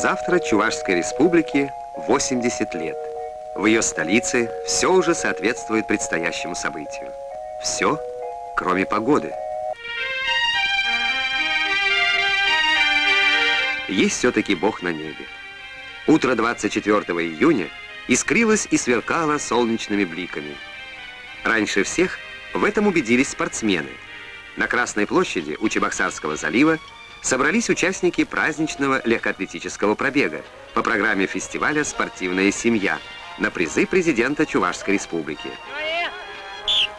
Завтра Чувашской республике 80 лет. В ее столице все уже соответствует предстоящему событию. Все, кроме погоды. Есть все-таки Бог на небе. Утро 24 июня искрилось и сверкало солнечными бликами. Раньше всех в этом убедились спортсмены. На Красной площади у Чебоксарского залива собрались участники праздничного легкоатлетического пробега по программе фестиваля «Спортивная семья» на призы президента Чувашской республики.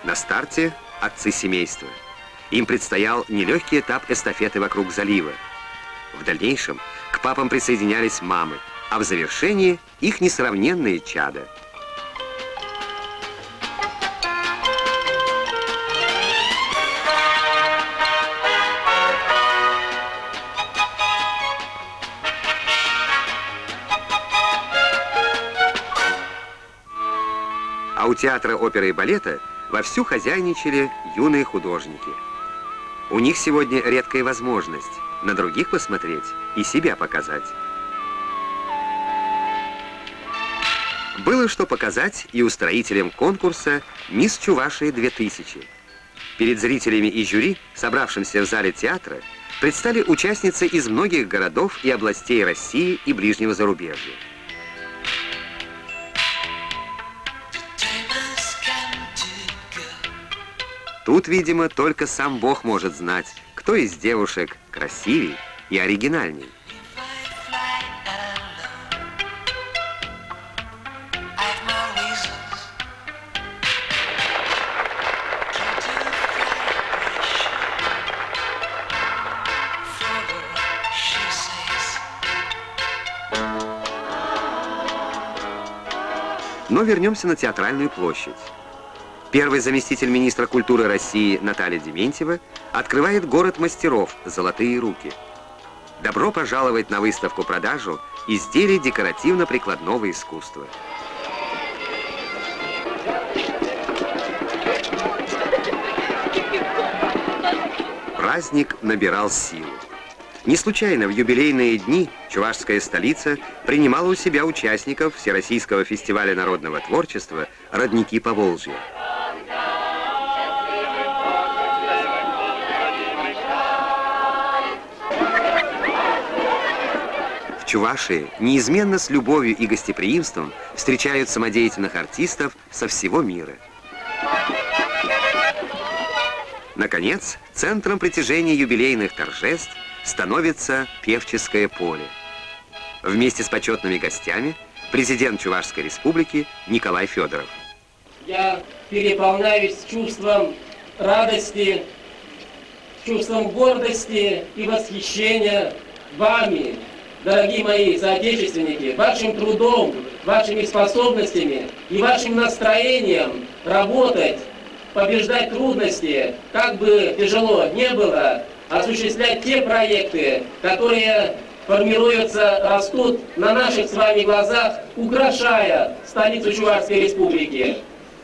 На старте отцы семейства. Им предстоял нелегкий этап эстафеты вокруг залива. В дальнейшем к папам присоединялись мамы, а в завершении их несравненные чада. А у театра оперы и балета вовсю хозяйничали юные художники. У них сегодня редкая возможность на других посмотреть и себя показать. Было что показать и устроителям конкурса «Мисс Чувашия-2000». Перед зрителями и жюри, собравшимся в зале театра, предстали участницы из многих городов и областей России и ближнего зарубежья. Тут, видимо, только сам Бог может знать, кто из девушек красивей и оригинальней. Но вернемся на Театральную площадь. Первый заместитель министра культуры России Наталья Дементьева открывает город мастеров «Золотые руки». Добро пожаловать на выставку-продажу изделий декоративно-прикладного искусства. Праздник набирал силу. Не случайно в юбилейные дни чувашская столица принимала у себя участников Всероссийского фестиваля народного творчества «Родники Поволжья». В Чувашии неизменно с любовью и гостеприимством встречают самодеятельных артистов со всего мира. Наконец, центром притяжения юбилейных торжеств становится Певческое поле. Вместе с почетными гостями президент Чувашской республики Николай Федоров. Я переполняюсь чувством радости, чувством гордости и восхищения вами, дорогие мои соотечественники, вашим трудом, вашими способностями и вашим настроением работать, побеждать трудности, как бы тяжело не было, осуществлять те проекты, которые формируются, растут на наших с вами глазах, украшая столицу Чувашской республики.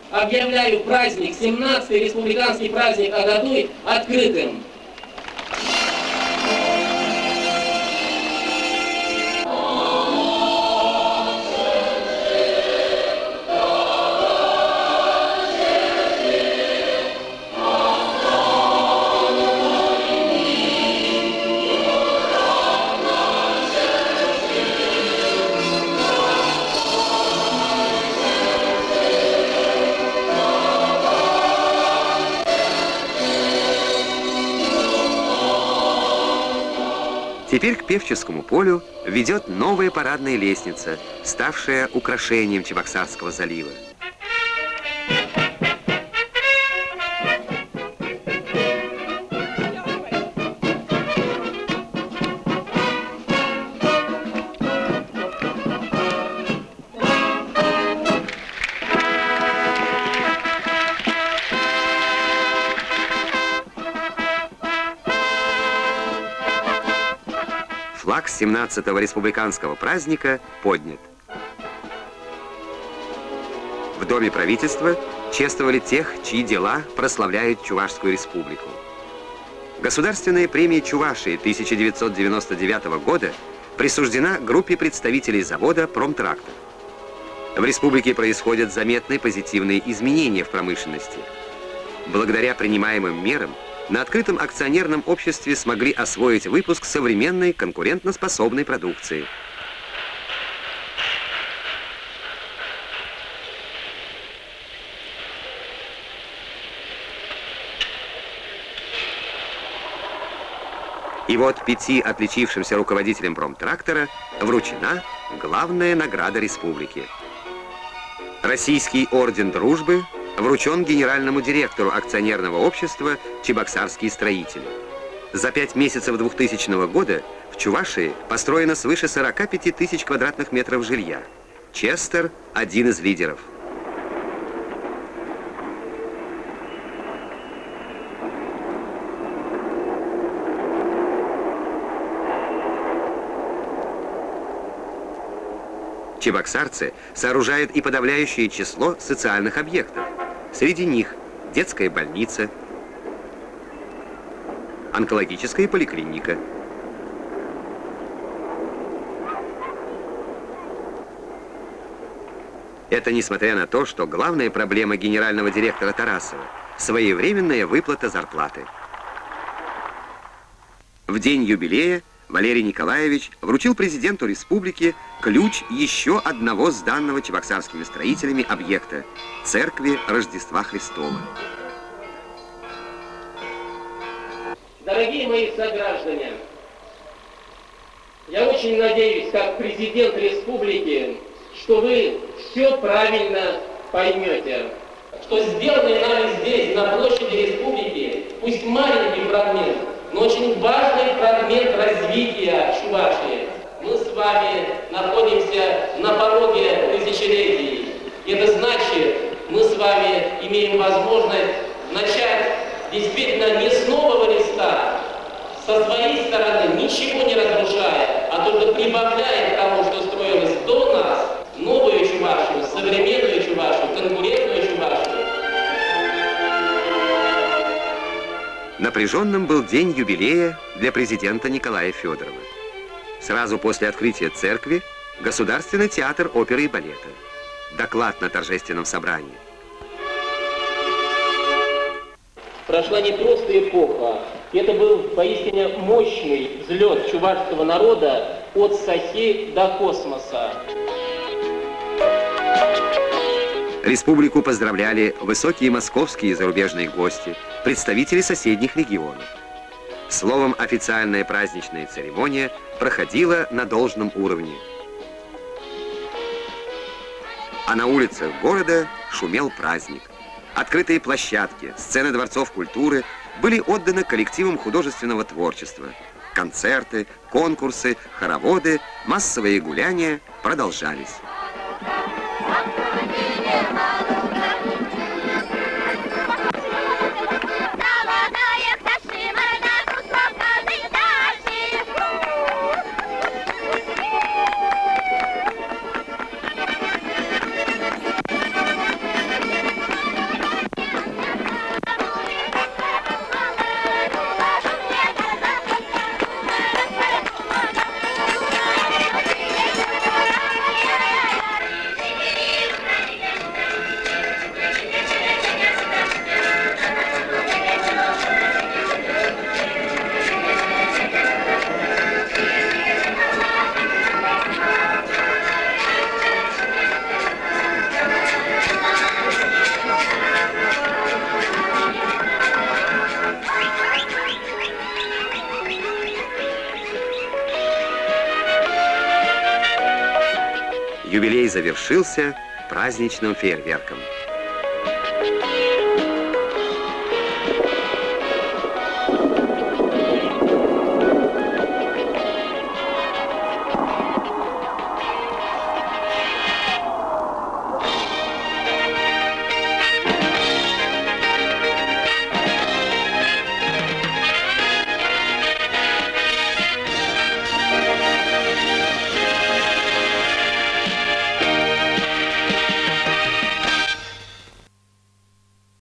Объявляю праздник, 17-й республиканский праздник Агадуй, открытым. Теперь к Певческому полю ведет новая парадная лестница, ставшая украшением Чебоксарского залива. Флаг 17-го республиканского праздника поднят. В Доме правительства чествовали тех, чьи дела прославляют Чувашскую республику. Государственная премия Чувашии 1999 года присуждена группе представителей завода «Промтрактор». В республике происходят заметные позитивные изменения в промышленности. Благодаря принимаемым мерам на открытом акционерном обществе смогли освоить выпуск современной конкурентоспособной продукции. И вот 5 отличившимся руководителям Промтрактора вручена главная награда республики. Российский орден дружбы вручен генеральному директору акционерного общества «Чебоксарские строители». За 5 месяцев 2000 года в Чувашии построено свыше 45 тысяч квадратных метров жилья. Честер – один из лидеров. Чебоксарцы сооружают и подавляющее число социальных объектов. Среди них детская больница, онкологическая поликлиника. Это несмотря на то, что главная проблема генерального директора Тарасова – своевременная выплата зарплаты. В день юбилея Валерий Николаевич вручил президенту республики ключ еще одного сданного чебоксарскими строителями объекта – церкви Рождества Христова. Дорогие мои сограждане, я очень надеюсь, как президент республики, что вы все правильно поймете. Что сделано нами здесь, на площади республики, пусть маленький фрагмент, но очень важный фрагмент развития Чувашии. Мы с вами находимся на пороге тысячелетий. Это значит, мы с вами имеем возможность начать действительно не с нового листа, со своей стороны ничего не разрушая, а только прибавляя к тому, что строилось до нас, новую Чувашию, современную Чувашию, конкурентную Чувашию. Напряженным был день юбилея для президента Николая Федорова. Сразу после открытия церкви Государственный театр оперы и балета. Доклад на торжественном собрании. Прошла не просто эпоха, это был поистине мощный взлет чувашского народа от Сахи до космоса. Республику поздравляли высокие московские и зарубежные гости, представители соседних регионов. Словом, официальная праздничная церемония проходила на должном уровне. А на улицах города шумел праздник. Открытые площадки, сцены дворцов культуры были отданы коллективам художественного творчества. Концерты, конкурсы, хороводы, массовые гуляния продолжались. Юбилей завершился праздничным фейерверком.